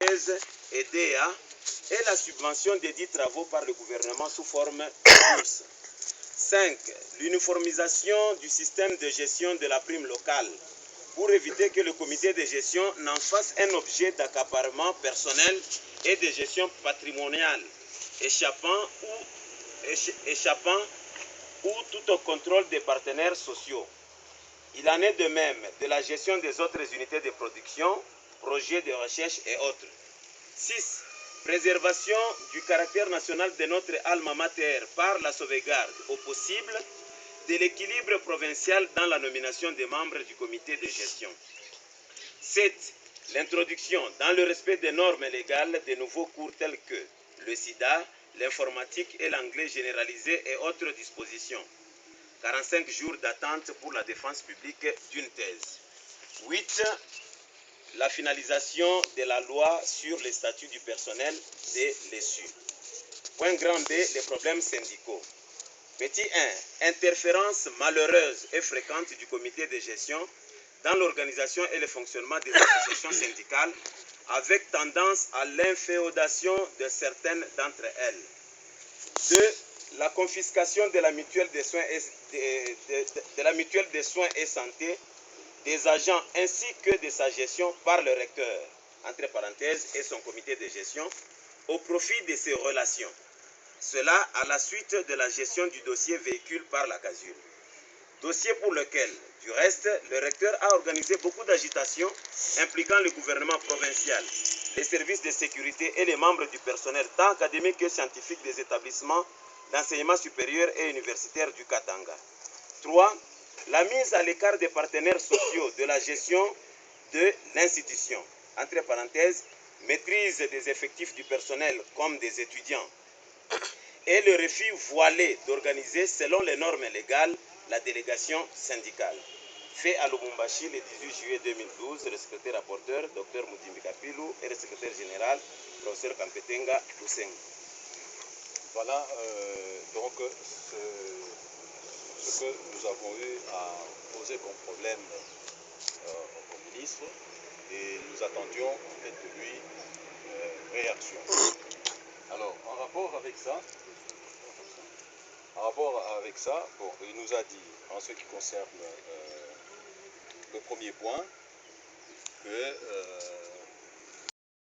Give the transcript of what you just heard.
et DEA et la subvention des dits travaux par le gouvernement sous forme de bourse. 5. L'uniformisation du système de gestion de la prime locale pour éviter que le comité de gestion n'en fasse un objet d'accaparement personnel et de gestion patrimoniale, échappant ou tout au contrôle des partenaires sociaux. Il en est de même de la gestion des autres unités de production, projets de recherche et autres. 6. Préservation du caractère national de notre alma mater par la sauvegarde, au possible, de l'équilibre provincial dans la nomination des membres du comité de gestion. 7. L'introduction, dans le respect des normes légales, de nouveaux cours tels que le sida, l'informatique et l'anglais généralisé et autres dispositions. 45 jours d'attente pour la défense publique d'une thèse. 8. La finalisation de la loi sur les statuts du personnel de l'ESU. Point grand B, les problèmes syndicaux. Petit 1. Interférence malheureuse et fréquente du comité de gestion dans l'organisation et le fonctionnement des associations syndicales avec tendance à l'inféodation de certaines d'entre elles. 2. La confiscation de la mutuelle des soins et santé des agents ainsi que de sa gestion par le recteur, entre parenthèses, et son comité de gestion, au profit de ses relations. Cela à la suite de la gestion du dossier véhicule par la CASUL. Dossier pour lequel, du reste, le recteur a organisé beaucoup d'agitations impliquant le gouvernement provincial, les services de sécurité et les membres du personnel tant académique que scientifique des établissements d'enseignement supérieur et universitaire du Katanga. 3. La mise à l'écart des partenaires sociaux de la gestion de l'institution, entre parenthèses, maîtrise des effectifs du personnel comme des étudiants, et le refus voilé d'organiser selon les normes légales la délégation syndicale. Fait à Lubumbashi le 18 juillet 2012, le secrétaire rapporteur, Dr Mudimbi Kapilou, et le secrétaire général, professeur Kampetenga Lusengo. Voilà donc ce que nous avons eu à poser comme problème au ministre, et nous attendions en fait de lui réaction. Alors, en rapport avec ça, bon, il nous a dit, en ce qui concerne le premier point, que